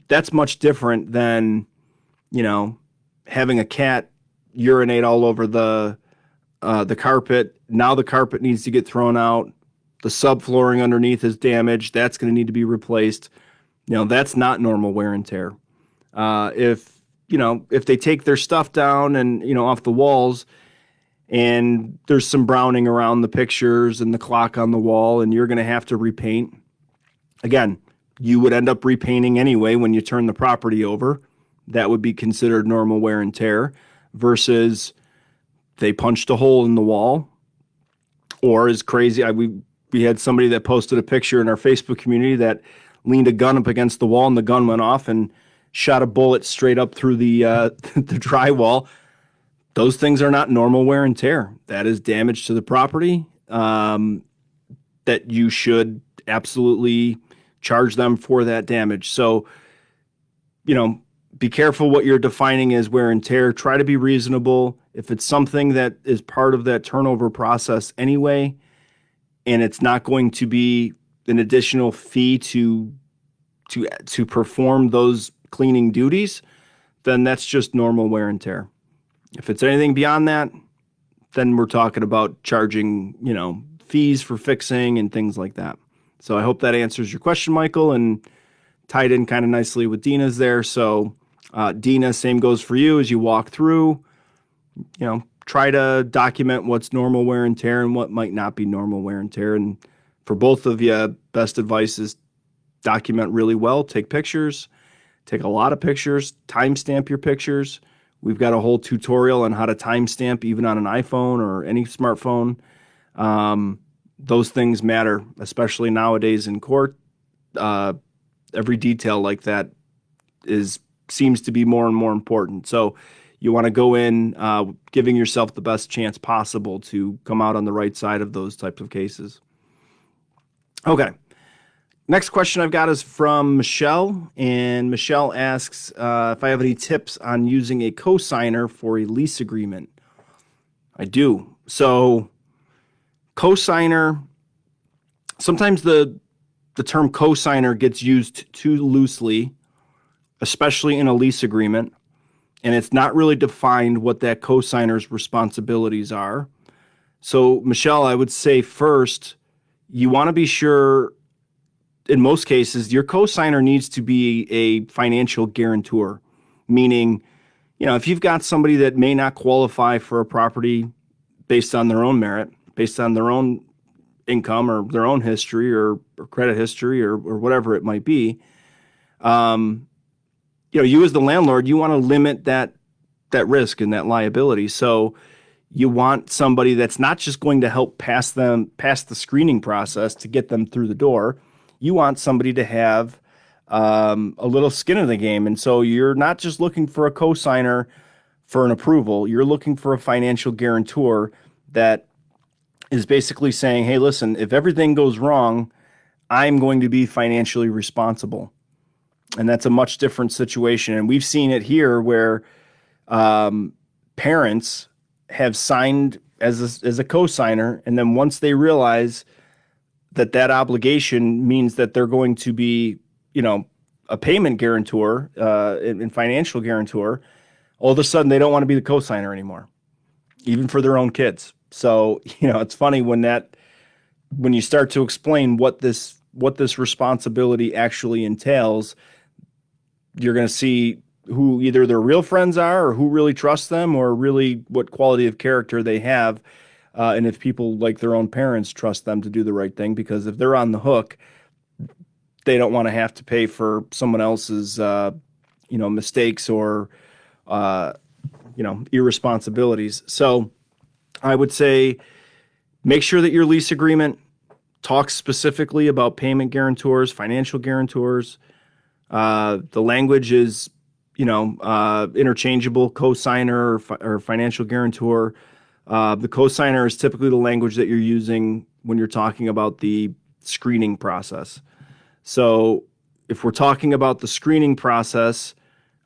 That's much different than having a cat urinate all over the carpet. Now the carpet needs to get thrown out. The subflooring underneath is damaged. That's going to need to be replaced. That's not normal wear and tear. If they take their stuff down and, off the walls and there's some browning around the pictures and the clock on the wall and you're going to have to repaint, again, you would end up repainting anyway when you turn the property over. That would be considered normal wear and tear versus they punched a hole in the wall, or is crazy. We had somebody that posted a picture in our Facebook community that leaned a gun up against the wall and the gun went off and shot a bullet straight up through the drywall. Those things are not normal wear and tear. That is damage to the property that you should absolutely charge them for that damage. So, be careful what you're defining as wear and tear. Try to be reasonable. If it's something that is part of that turnover process anyway, and it's not going to be an additional fee to perform those cleaning duties, then that's just normal wear and tear. If it's anything beyond that, then we're talking about charging, fees for fixing and things like that. So I hope that answers your question, Michael, and tied in kind of nicely with Dina's there. So Dina, same goes for you as you walk through, try to document what's normal wear and tear and what might not be normal wear and tear. And for both of you, best advice is document really well, take pictures, take a lot of pictures, timestamp your pictures. We've got a whole tutorial on how to timestamp even on an iPhone or any smartphone. Those things matter, especially nowadays in court. Every detail like that seems to be more and more important. So you want to go in giving yourself the best chance possible to come out on the right side of those types of cases. Okay. Next question I've got is from Michelle, and Michelle asks if I have any tips on using a cosigner for a lease agreement. I do. So cosigner, sometimes the term cosigner gets used too loosely, especially in a lease agreement, and it's not really defined what that cosigner's responsibilities are. So Michelle, I would say first, you want to be sure, in most cases, your cosigner needs to be a financial guarantor, meaning, if you've got somebody that may not qualify for a property based on their own merit, based on their own income or their own history or credit history or whatever it might be, you as the landlord, you want to limit that risk and that liability. So you want somebody that's not just going to help pass the screening process to get them through the door. You want somebody to have a little skin in the game. And so you're not just looking for a cosigner for an approval. You're looking for a financial guarantor that is basically saying, hey, listen, if everything goes wrong, I'm going to be financially responsible. And that's a much different situation. And we've seen it here where parents have signed as a cosigner, and then once they realize that obligation means that they're going to be, a payment guarantor and financial guarantor, all of a sudden they don't want to be the cosigner anymore, even for their own kids. So, it's funny when you start to explain what this responsibility actually entails, you're going to see who either their real friends are or who really trusts them or really what quality of character they have. And if people like their own parents trust them to do the right thing, because if they're on the hook, they don't want to have to pay for someone else's, mistakes or, irresponsibilities. So I would say make sure that your lease agreement talks specifically about payment guarantors, financial guarantors. The language is, interchangeable, cosigner or financial guarantor. The cosigner is typically the language that you're using when you're talking about the screening process. So if we're talking about the screening process,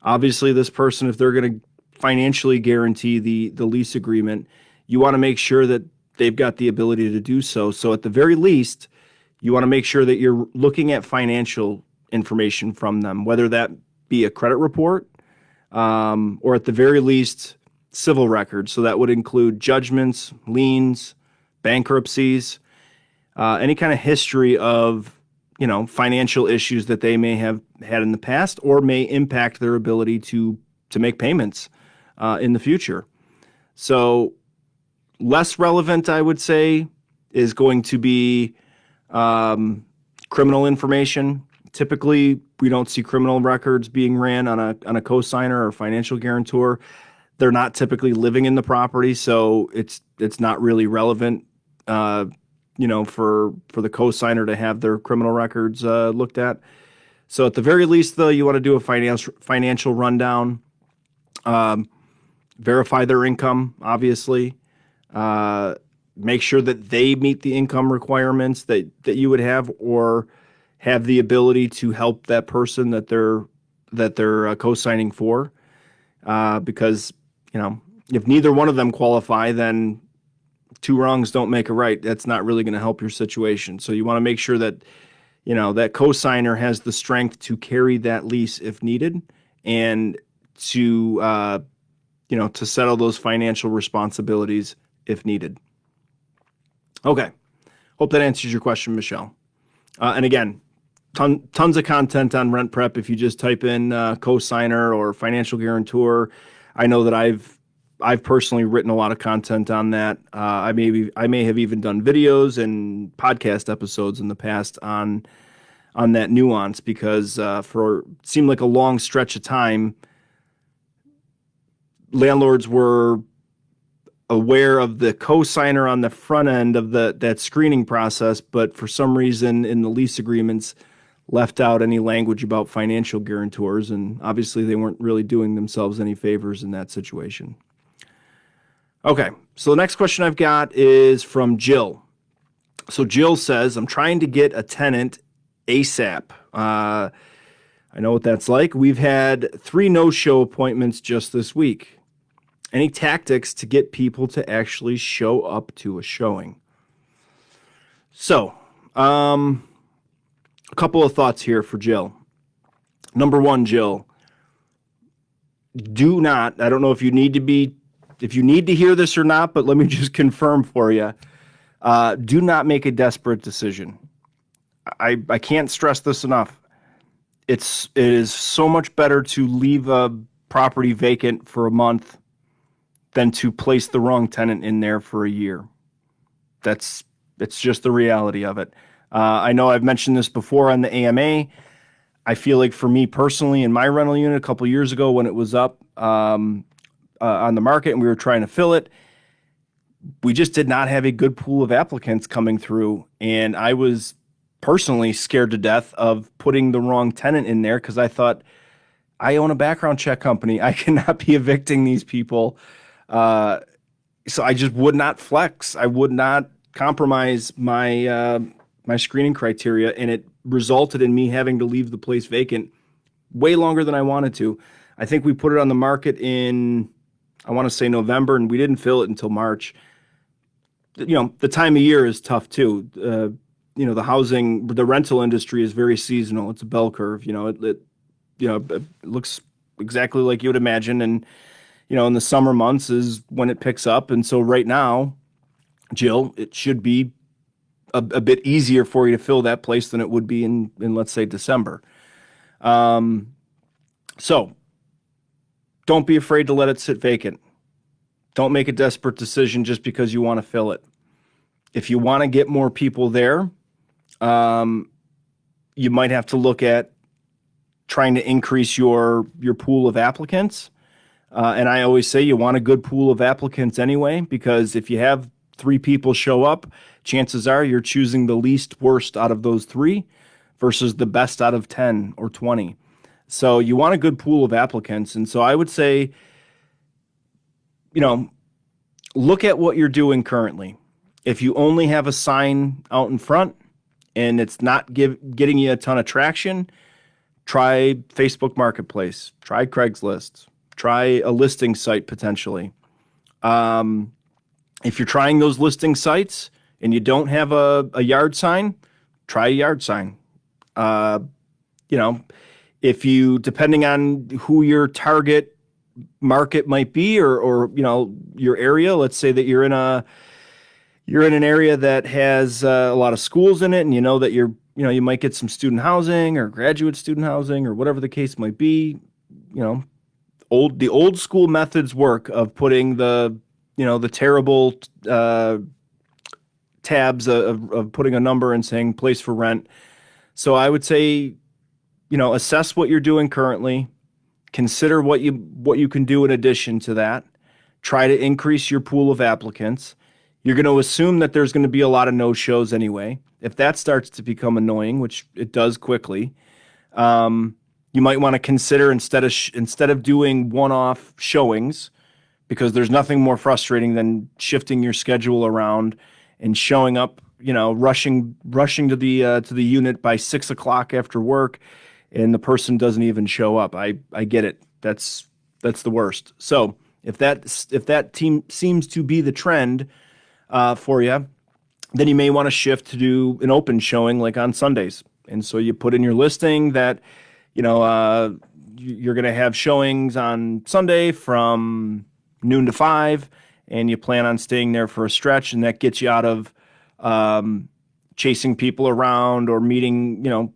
obviously this person, if they're going to financially guarantee the lease agreement, you want to make sure that they've got the ability to do so. So at the very least, you want to make sure that you're looking at financial information from them, whether that be a credit report or at the very least civil records. So that would include judgments, liens, bankruptcies, any kind of history of, financial issues that they may have had in the past or may impact their ability to make payments in the future. So less relevant, I would say, is going to be criminal information. Typically, we don't see criminal records being ran on a cosigner or financial guarantor. They're not typically living in the property, so it's not really relevant, for the cosigner to have their criminal records looked at. So at the very least, though, you want to do a financial rundown, verify their income, obviously, make sure that they meet the income requirements that you would have, or have the ability to help that person that they're that they're co-signing for, because, if neither one of them qualify, then two wrongs don't make a right. That's not really going to help your situation. So you want to make sure that, that co-signer has the strength to carry that lease if needed, and to, to settle those financial responsibilities if needed. Okay. Hope that answers your question, Michelle. And again, tons of content on RentPrep. If you just type in co-signer or financial guarantor, I know that I've personally written a lot of content on that. I may have even done videos and podcast episodes in the past on that nuance, because for seemed like a long stretch of time, landlords were aware of the co-signer on the front end of that screening process, but for some reason in the lease agreements left out any language about financial guarantors, and obviously they weren't really doing themselves any favors in that situation. Okay, so the next question I've got is from Jill. So Jill says, I'm trying to get a tenant ASAP. I know what that's like. We've had 3 no-show appointments just this week. Any tactics to get people to actually show up to a showing? So, a couple of thoughts here for Jill. Number one, Jill, do not, I don't know if you need to hear this or not, but let me just confirm for you. Do not make a desperate decision. I can't stress this enough. It is so much better to leave a property vacant for a month than to place the wrong tenant in there for a year. It's just the reality of it. I know I've mentioned this before on the AMA. I feel like for me personally, in my rental unit a couple years ago when it was up on the market and we were trying to fill it, we just did not have a good pool of applicants coming through. And I was personally scared to death of putting the wrong tenant in there, because I thought, I own a background check company. I cannot be evicting these people. So I just would not flex. I would not compromise my my screening criteria, and it resulted in me having to leave the place vacant way longer than I wanted to. I think we put it on the market in, I want to say November, and we didn't fill it until March. The time of year is tough too. The rental industry is very seasonal. It's a bell curve. It looks exactly like you would imagine, and in the summer months is when it picks up. And so right now, Jill, it should be a bit easier for you to fill that place than it would be in let's say December. So don't be afraid to let it sit vacant. Don't make a desperate decision just because you want to fill it. If you want to get more people there, you might have to look at trying to increase your pool of applicants. And I always say you want a good pool of applicants anyway, because if you have 3 people show up, chances are you're choosing the least worst out of those 3 versus the best out of 10 or 20. So you want a good pool of applicants. And so I would say, look at what you're doing currently. If you only have a sign out in front and it's not getting you a ton of traction, try Facebook Marketplace, try Craigslist, try a listing site potentially. If you're trying those listing sites and you don't have a yard sign, try a yard sign. If you, depending on who your target market might be, or your area, let's say that you're in an area that has a lot of schools in it, and that you might get some student housing or graduate student housing or whatever the case might be. The old school methods work of putting the terrible tabs of putting a number and saying place for rent. So I would say, assess what you're doing currently, consider what you can do in addition to that, try to increase your pool of applicants. You're going to assume that there's going to be a lot of no-shows anyway. If that starts to become annoying, which it does quickly, you might want to consider instead of doing one-off showings, because there's nothing more frustrating than shifting your schedule around and showing up, rushing to the unit by 6 o'clock after work, and the person doesn't even show up. I get it. That's the worst. So if that team seems to be the trend for you, then you may want to shift to do an open showing like on Sundays. And so you put in your listing that, you're going to have showings on Sunday from noon to 5, and you plan on staying there for a stretch, and that gets you out of chasing people around or meeting,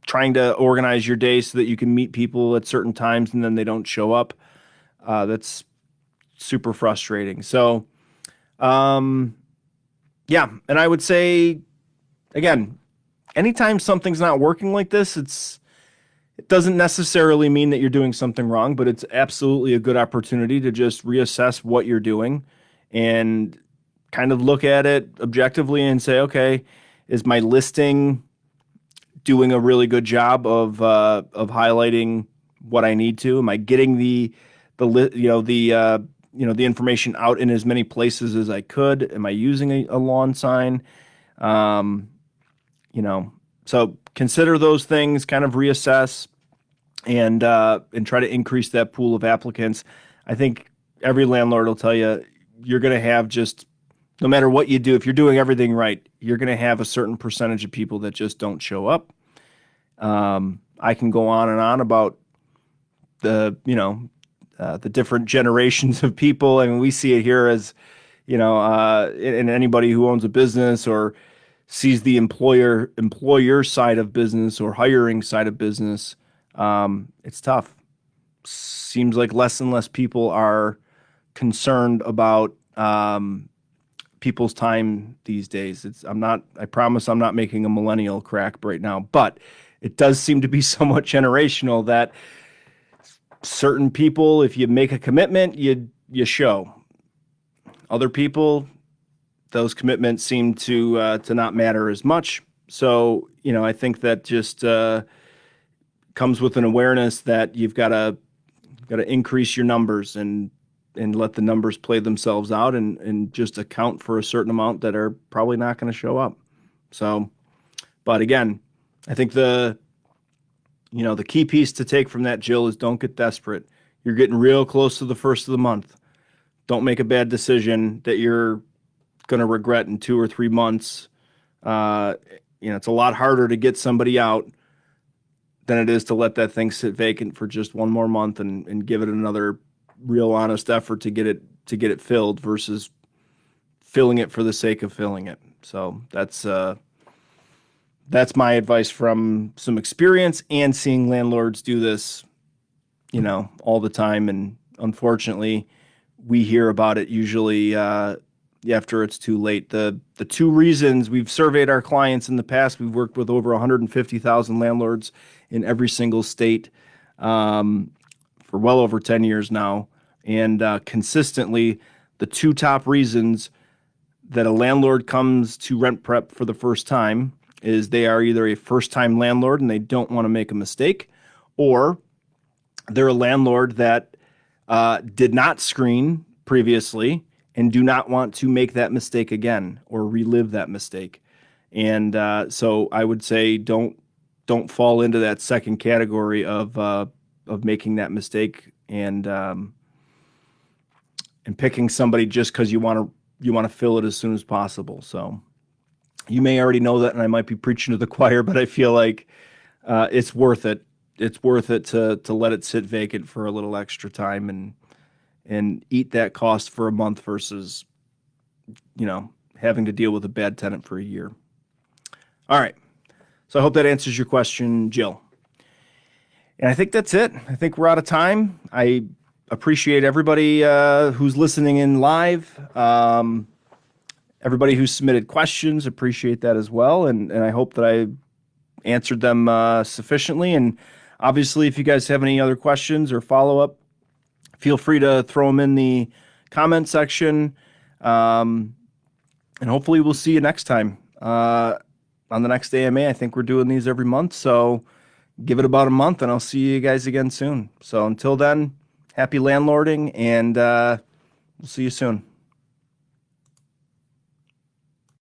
trying to organize your day so that you can meet people at certain times and then they don't show up. That's super frustrating. So, yeah. And I would say, again, anytime something's not working like this, it doesn't necessarily mean that you're doing something wrong, but it's absolutely a good opportunity to just reassess what you're doing and kind of look at it objectively and say, okay, is my listing doing a really good job of highlighting what I need to? Am I getting the information out in as many places as I could? Am I using a lawn sign? So consider those things, kind of reassess, and try to increase that pool of applicants. I think every landlord will tell you you're going to have, just no matter what you do, if you're doing everything right, you're going to have a certain percentage of people that just don't show up. I can go on and on about the different generations of people. I mean, we see it here as, in anybody who owns a business or sees the employer side of business or hiring side of business. It's tough. Seems like less and less people are concerned about people's time these days. I promise I'm not making a millennial crack right now, but it does seem to be somewhat generational that certain people, if you make a commitment, you show. Other people, those commitments seem to not matter as much. So, I think that just comes with an awareness that you've got to increase your numbers and let the numbers play themselves out and just account for a certain amount that are probably not going to show up. So, but again, I think the key piece to take from that, Jill, is don't get desperate. You're getting real close to the first of the month. Don't make a bad decision that you're going to regret in 2 or 3 months. It's a lot harder to get somebody out than it is to let that thing sit vacant for just one more month and give it another real honest effort to get it filled versus filling it for the sake of filling it. So that's my advice from some experience and seeing landlords do this, all the time. And unfortunately, we hear about it usually after it's too late. The 2 reasons we've surveyed our clients in the past, we've worked with over 150,000 landlords in every single state for well over 10 years now. And consistently, the 2 top reasons that a landlord comes to RentPrep for the first time is they are either a first-time landlord and they don't want to make a mistake, or they're a landlord that did not screen previously and do not want to make that mistake again or relive that mistake. And so I would say don't fall into that second category of making that mistake and picking somebody just because you want to fill it as soon as possible. So you may already know that, and I might be preaching to the choir, but I feel like it's worth it. It's worth it to let it sit vacant for a little extra time and eat that cost for a month versus, having to deal with a bad tenant for a year. All right. So I hope that answers your question, Jill. And I think that's it. I think we're out of time. I appreciate everybody who's listening in live. Everybody who submitted questions, appreciate that as well. And I hope that I answered them sufficiently. And obviously, if you guys have any other questions or follow-up, feel free to throw them in the comment section. And hopefully we'll see you next time on the next AMA. I think we're doing these every month. So give it about a month and I'll see you guys again soon. So until then, happy landlording, and we'll see you soon.